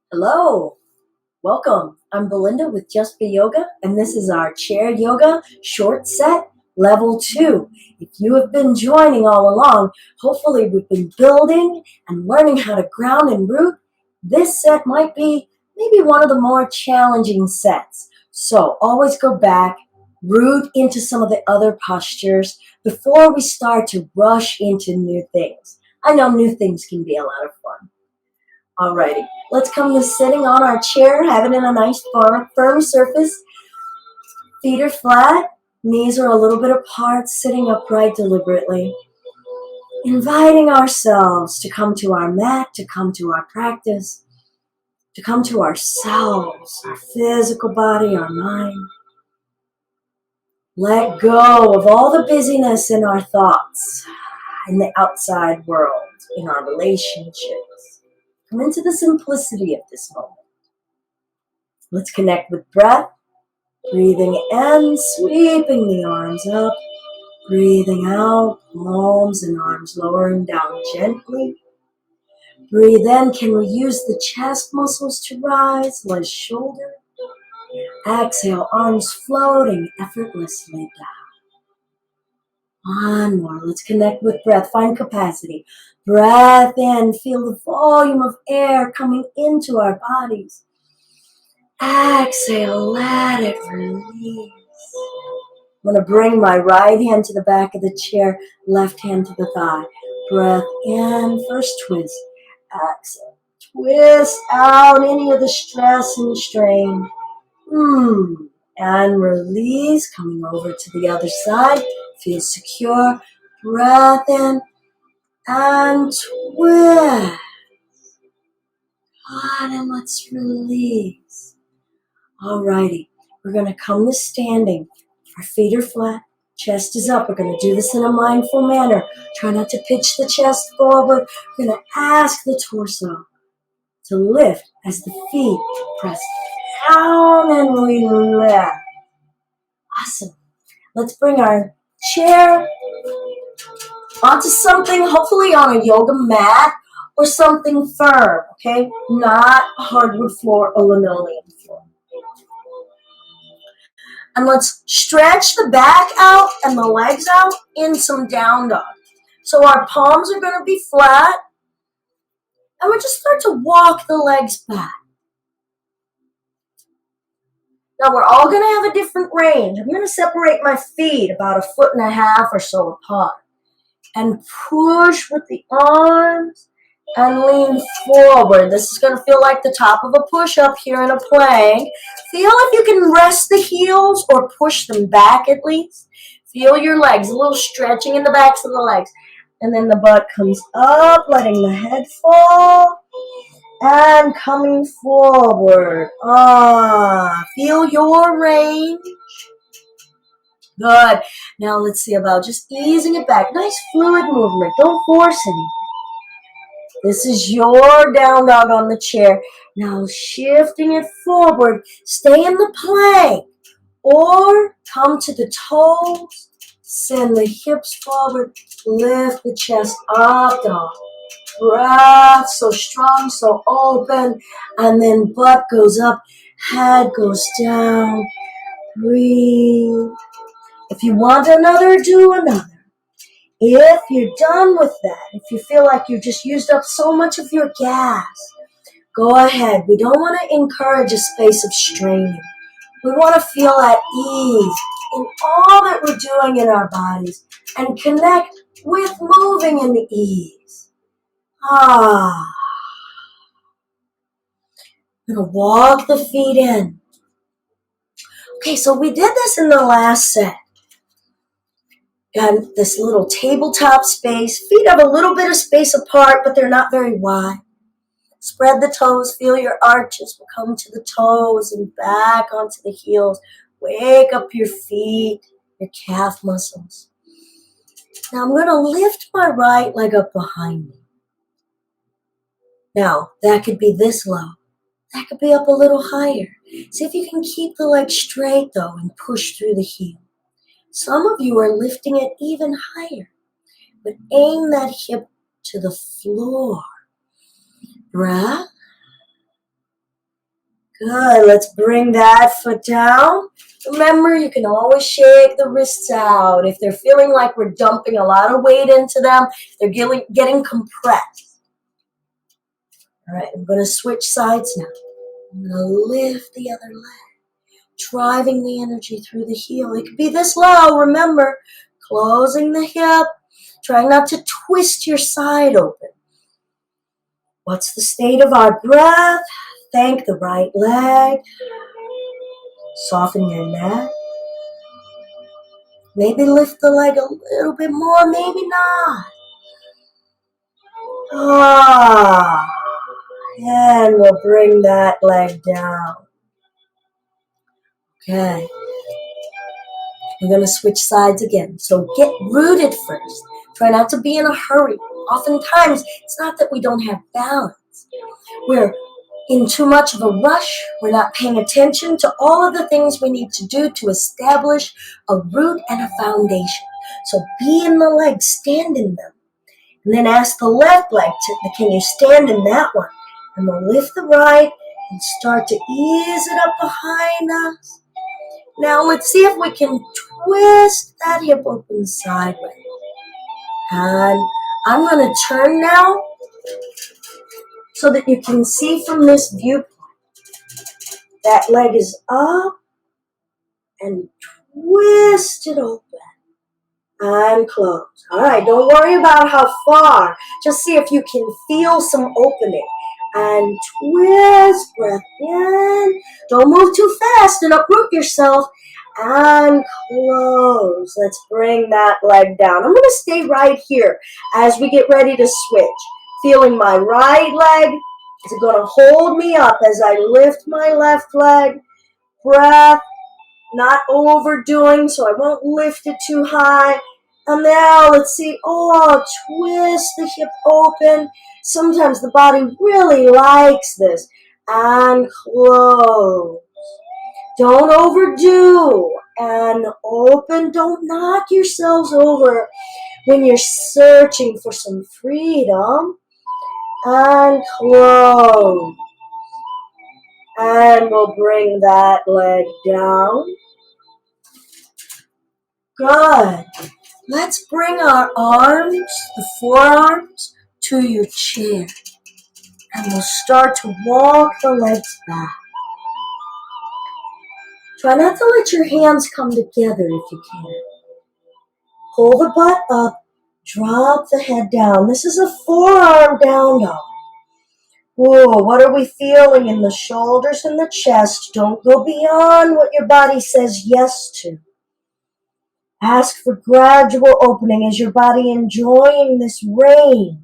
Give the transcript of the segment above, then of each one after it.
Hello, welcome. I'm Belinda with Just Be Yoga, and this is our chair yoga short set level 2. If you have been joining all along, hopefully we've been building and learning how to ground and root. This set might be maybe one of the more challenging sets. So always go back, root into some of the other postures before we start to rush into new things. I know new things can be a lot of fun. Alrighty, let's come to sitting on our chair, have it in a nice firm surface. Feet are flat, knees are a little bit apart, sitting upright deliberately. Inviting ourselves to come to our mat, to come to our practice, to come to ourselves, our physical body, our mind. Let go of all the busyness in our thoughts, in the outside world, in our relationships. Come into the simplicity of this moment. Let's connect with breath. Breathing in, sweeping the arms up. Breathing out, palms and arms lowering down gently. Breathe in, can we use the chest muscles to rise? Lift shoulder. Exhale, arms floating effortlessly down. One more, let's connect with breath, find capacity. Breath in, feel the volume of air coming into our bodies. Exhale, let it release. I'm going to bring my right hand to the back of the chair, left hand to the thigh. Breath in, first twist. Exhale. Twist out any of the stress and strain. And release, coming over to the other side. Feel secure. Breath in and twist. And let's release. Alrighty, we're going to come to standing. Our feet are flat, chest is up. We're going to do this in a mindful manner. Try not to pitch the chest forward. We're going to ask the torso to lift as the feet press down and we lift. Awesome. Let's bring our chair onto something, hopefully on a yoga mat or something firm, okay? Not hardwood floor or linoleum floor. And let's stretch the back out and the legs out in some down dog. So our palms are going to be flat. And we just start to walk the legs back. Now we're all going to have a different range. I'm going to separate my feet about 1.5 feet or so apart. And push with the arms and lean forward. This is going to feel like the top of a push-up here in a plank. Feel if you can rest the heels or push them back at least. Feel your legs, a little stretching in the backs of the legs. And then the butt comes up, letting the head fall. And coming forward. Feel your range. Good. Now let's see about just easing it back. Nice fluid movement. Don't force anything. This is your down dog on the chair. Now shifting it forward. Stay in the plank. Or come to the toes. Send the hips forward. Lift the chest up, dog. Breath so strong, so open. And then butt goes up. Head goes down. Breathe. If you want another, do another. If you're done with that, if you feel like you've just used up so much of your gas, go ahead. We don't want to encourage a space of straining. We want to feel at ease in all that we're doing in our bodies and connect with moving in ease. I'm going to walk the feet in. Okay, so we did this in the last set. Got this little tabletop space. Feet have a little bit of space apart, but they're not very wide. Spread the toes. Feel your arches. We'll come to the toes and back onto the heels. Wake up your feet, your calf muscles. Now I'm going to lift my right leg up behind me. Now, that could be this low. That could be up a little higher. See if you can keep the leg straight, though, and push through the heel. Some of you are lifting it even higher, but aim that hip to the floor. Breath. Good. Let's bring that foot down. Remember, you can always shake the wrists out. If they're feeling like we're dumping a lot of weight into them, they're getting compressed. All right, I'm going to switch sides now. I'm going to lift the other leg, driving the energy through the heel. It could be this low. Remember, closing the hip, trying not to twist your side open. What's the state of our breath? Thank the right leg. Soften your neck. Maybe lift the leg a little bit more, maybe not. And we'll bring that leg down. Okay. We're going to switch sides again. So get rooted first. Try not to be in a hurry. Oftentimes, it's not that we don't have balance. We're in too much of a rush. We're not paying attention to all of the things we need to do to establish a root and a foundation. So be in the legs, stand in them. And then ask the left leg, can you stand in that one? And we'll lift the right and start to ease it up behind us. Now let's see if we can twist that hip open sideways. And I'm going to turn now so that you can see from this viewpoint. That leg is up and twist it open and close. All right, don't worry about how far. Just see if you can feel some opening. And twist, breath in. Don't move too fast and uproot yourself. And close. Let's bring that leg down. I'm going to stay right here as we get ready to switch. Feeling my right leg. Is it going to hold me up as I lift my left leg? Breath, not overdoing, so I won't lift it too high. And now let's see, twist the hip open. Sometimes the body really likes this. And close. Don't overdo. And open. Don't knock yourselves over when you're searching for some freedom. And close. And we'll bring that leg down. Good. Let's bring our arms, the forearms, to your chair. And we'll start to walk the legs back. Try not to let your hands come together if you can. Pull the butt up, drop the head down. This is a forearm down dog. Whoa, what are we feeling in the shoulders and the chest? Don't go beyond what your body says yes to. Ask for gradual opening. Is your body enjoying this range?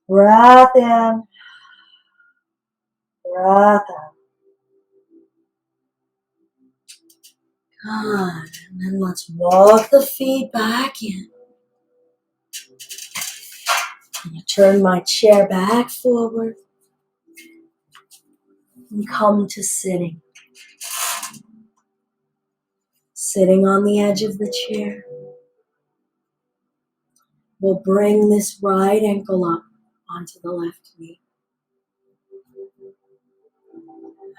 Breath in. Breath out. Good. And then let's walk the feet back in. And turn my chair back forward. And come to sitting. Sitting on the edge of the chair. We'll bring this right ankle up onto the left knee.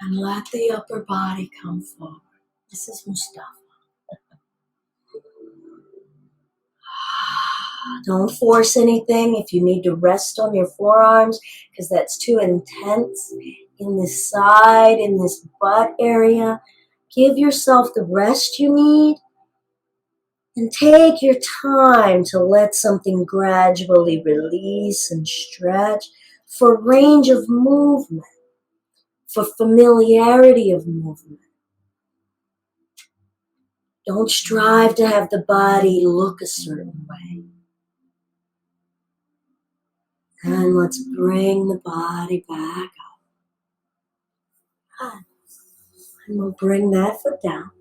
And let the upper body come forward. This is Mustafa. Don't force anything if you need to rest on your forearms because that's too intense in this side, in this butt area. Give yourself the rest you need and take your time to let something gradually release and stretch for range of movement, for familiarity of movement. Don't strive to have the body look a certain way. And let's bring the body back up. And we'll bring that foot down.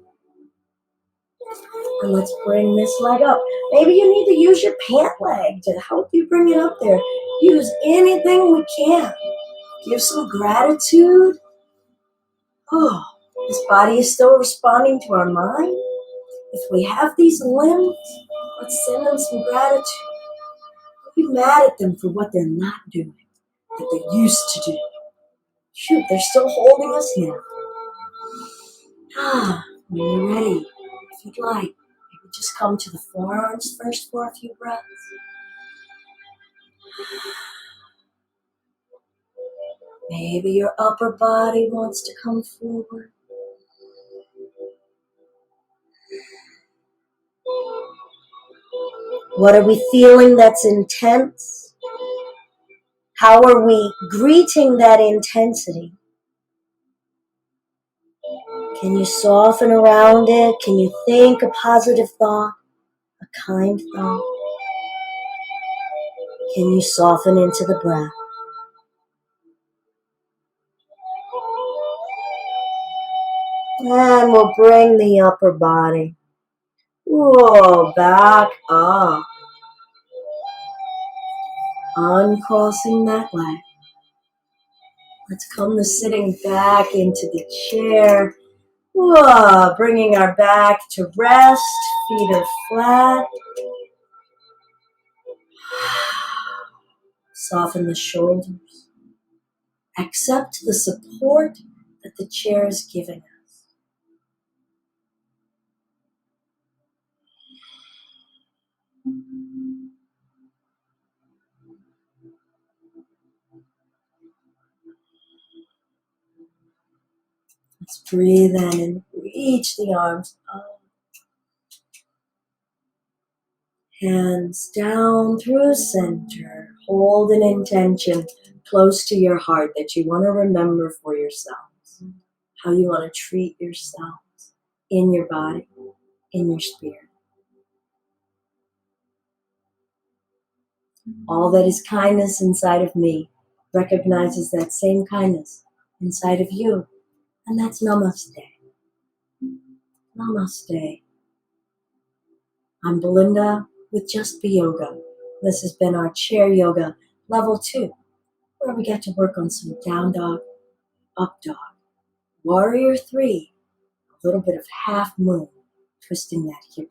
And let's bring this leg up. Maybe you need to use your pant leg to help you bring it up there. Use anything we can. Give some gratitude. This body is still responding to our mind. If we have these limbs, let's send them some gratitude. Don't be mad at them for what they're not doing, that they used to do. Shoot, they're still holding us now. When you're ready, if you'd like, maybe just come to the forearms first for a few breaths. Maybe your upper body wants to come forward. What are we feeling that's intense? How are we greeting that intensity? Can you soften around it? Can you think a positive thought, a kind thought? Can you soften into the breath? And we'll bring the upper body back up. Uncrossing that leg. Let's come to sitting back into the chair. Bringing our back to rest. Feet are flat. Soften the shoulders. Accept the support that the chair is giving us. Let's breathe in. Reach the arms up. Hands down through center. Hold an intention close to your heart that you want to remember for yourselves. How you want to treat yourselves in your body, in your spirit. All that is kindness inside of me recognizes that same kindness inside of you. And that's Namaste. Namaste. I'm Belinda with Just Be Yoga. This has been our chair yoga level 2, where we get to work on some down dog, up dog, warrior 3, a little bit of half moon, twisting that hip